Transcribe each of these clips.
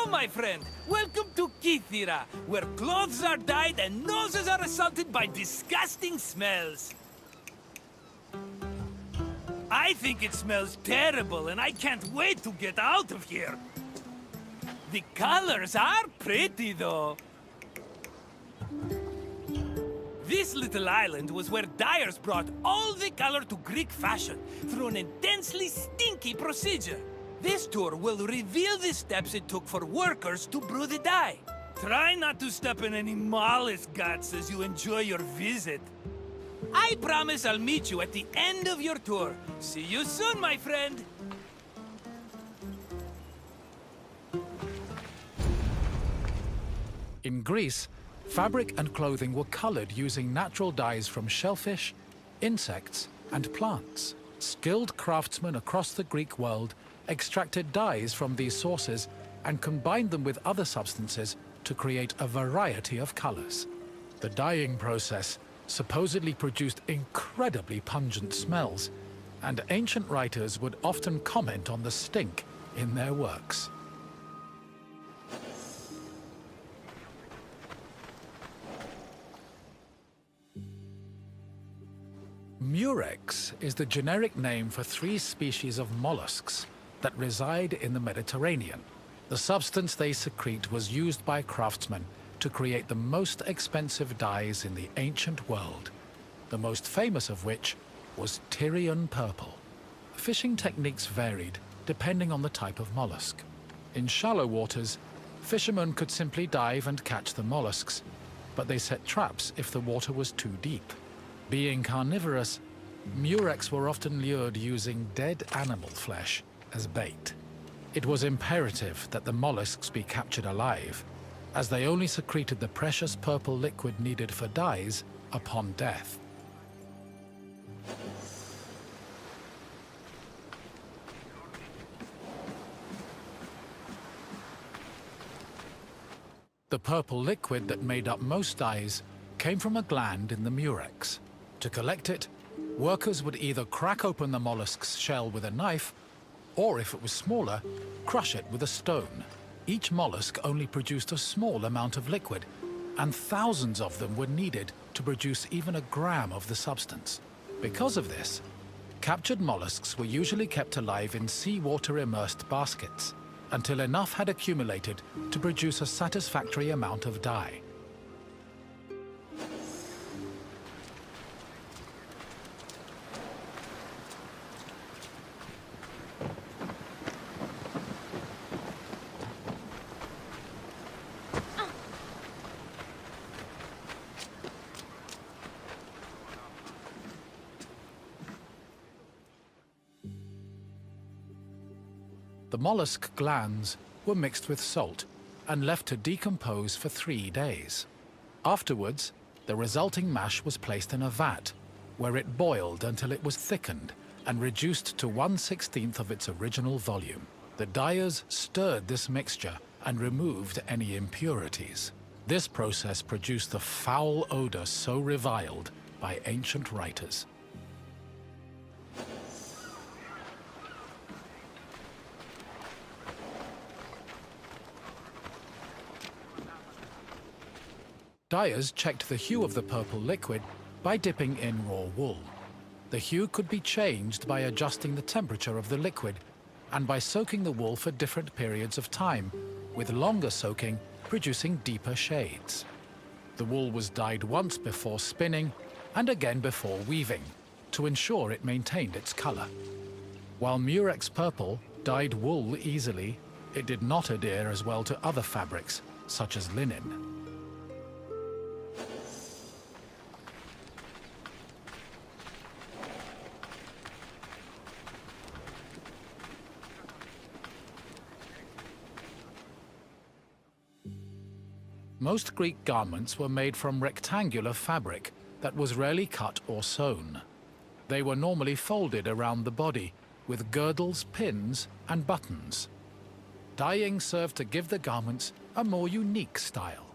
So, my friend, welcome to Kythera, where clothes are dyed and noses are assaulted by disgusting smells. I think it smells terrible, and I can't wait to get out of here. The colors are pretty, though. This little island was where dyers brought all the color to Greek fashion through an intensely stinky procedure. This tour will reveal the steps it took for workers to brew the dye. Try not to step in any mollusk guts as you enjoy your visit. I promise I'll meet you at the end of your tour. See you soon, my friend. In Greece, fabric and clothing were colored using natural dyes from shellfish, insects, and plants. Skilled craftsmen across the Greek world extracted dyes from these sources and combined them with other substances to create a variety of colors. The dyeing process supposedly produced incredibly pungent smells, and ancient writers would often comment on the stink in their works. Murex is the generic name for 3 species of mollusks that reside in the Mediterranean. The substance they secrete was used by craftsmen to create the most expensive dyes in the ancient world, the most famous of which was Tyrian purple. Fishing techniques varied depending on the type of mollusk. In shallow waters, fishermen could simply dive and catch the mollusks, but they set traps if the water was too deep. Being carnivorous, murex were often lured using dead animal flesh as bait. It was imperative that the mollusks be captured alive, as they only secreted the precious purple liquid needed for dyes upon death. The purple liquid that made up most dyes came from a gland in the murex. To collect it, workers would either crack open the mollusk's shell with a knife, or if it was smaller, crush it with a stone. Each mollusk only produced a small amount of liquid, and thousands of them were needed to produce even a gram of the substance. Because of this, captured mollusks were usually kept alive in seawater-immersed baskets until enough had accumulated to produce a satisfactory amount of dye. The mollusk glands were mixed with salt and left to decompose for 3 days. Afterwards, the resulting mash was placed in a vat, where it boiled until it was thickened and reduced to 1/16 of its original volume. The dyers stirred this mixture and removed any impurities. This process produced the foul odor so reviled by ancient writers. Dyers checked the hue of the purple liquid by dipping in raw wool. The hue could be changed by adjusting the temperature of the liquid and by soaking the wool for different periods of time, with longer soaking producing deeper shades. The wool was dyed once before spinning and again before weaving to ensure it maintained its color. While murex purple dyed wool easily, it did not adhere as well to other fabrics, such as linen. Most Greek garments were made from rectangular fabric that was rarely cut or sewn. They were normally folded around the body, with girdles, pins, and buttons. Dyeing served to give the garments a more unique style.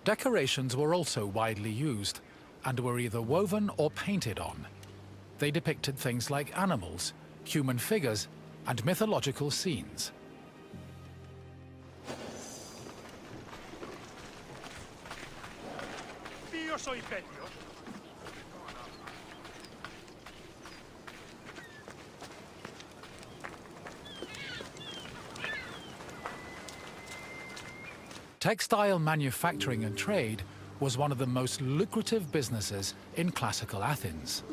Decorations were also widely used, and were either woven or painted on. They depicted things like animals, human figures, and mythological scenes. Serios o imperios? Textile manufacturing and trade was one of the most lucrative businesses in classical Athens.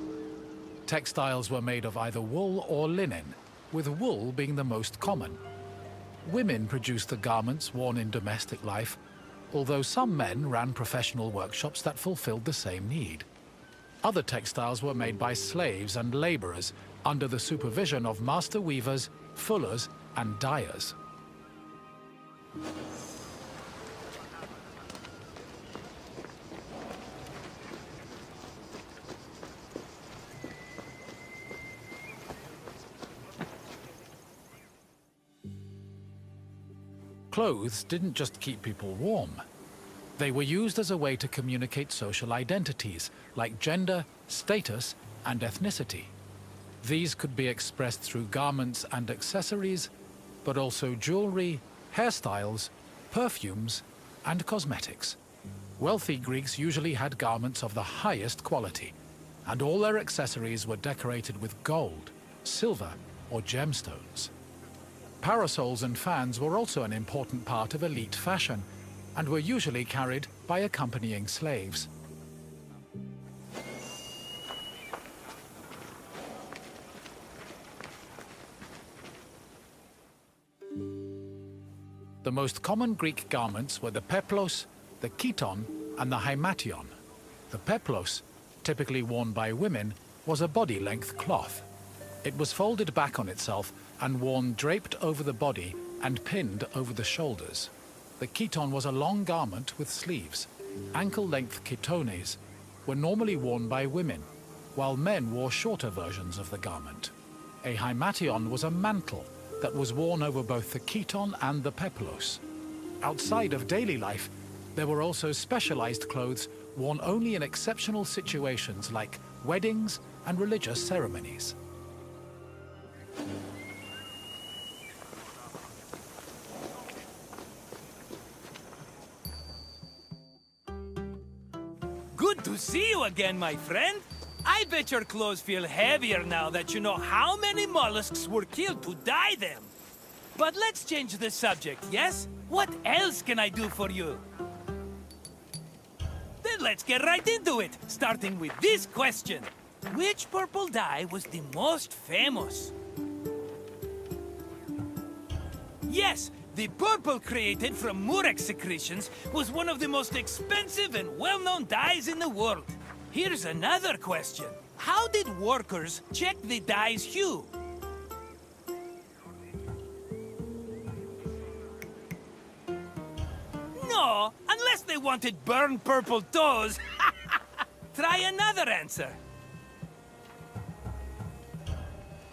Textiles were made of either wool or linen, with wool being the most common. Women produced the garments worn in domestic life, although some men ran professional workshops that fulfilled the same need. Other textiles were made by slaves and laborers under the supervision of master weavers, fullers, and dyers. Clothes didn't just keep people warm. They were used as a way to communicate social identities like gender, status, and ethnicity. These could be expressed through garments and accessories, but also jewelry, hairstyles, perfumes, and cosmetics. Wealthy Greeks usually had garments of the highest quality, and all their accessories were decorated with gold, silver, or gemstones. Parasols and fans were also an important part of elite fashion, and were usually carried by accompanying slaves. The most common Greek garments were the peplos, the chiton, and the hymation. The peplos, typically worn by women, was a body-length cloth. It was folded back on itself and worn draped over the body and pinned over the shoulders. The chiton was a long garment with sleeves. Ankle-length chitones were normally worn by women, while men wore shorter versions of the garment. A hymation was a mantle that was worn over both the chiton and the peplos. Outside of daily life, there were also specialized clothes worn only in exceptional situations like weddings and religious ceremonies. Good to see you again, my friend. I bet your clothes feel heavier now that you know how many mollusks were killed to dye them. But let's change the subject, yes? What else can I do for you? Then let's get right into it, starting with this question. Which purple dye was the most famous? Yes, the purple created from murex secretions was one of the most expensive and well-known dyes in the world. Here's another question. How did workers check the dye's hue? No, unless they wanted burnt purple toes. Try another answer.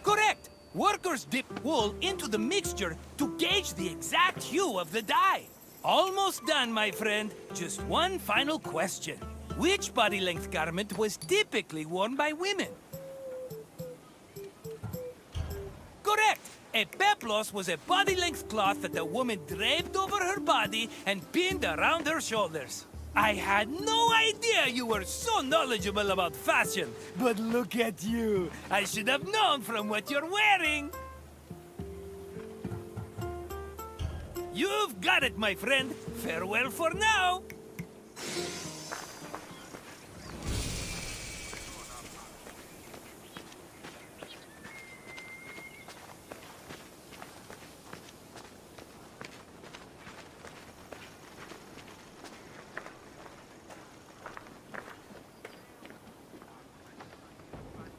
Correct. Workers dipped wool into the mixture to gauge the exact hue of the dye. Almost done, my friend. Just one final question. Which body-length garment was typically worn by women? Correct! A peplos was a body-length cloth that a woman draped over her body and pinned around her shoulders. I had no idea you were so knowledgeable about fashion, but look at you. I should have known from what you're wearing. You've got it, my friend. Farewell for now.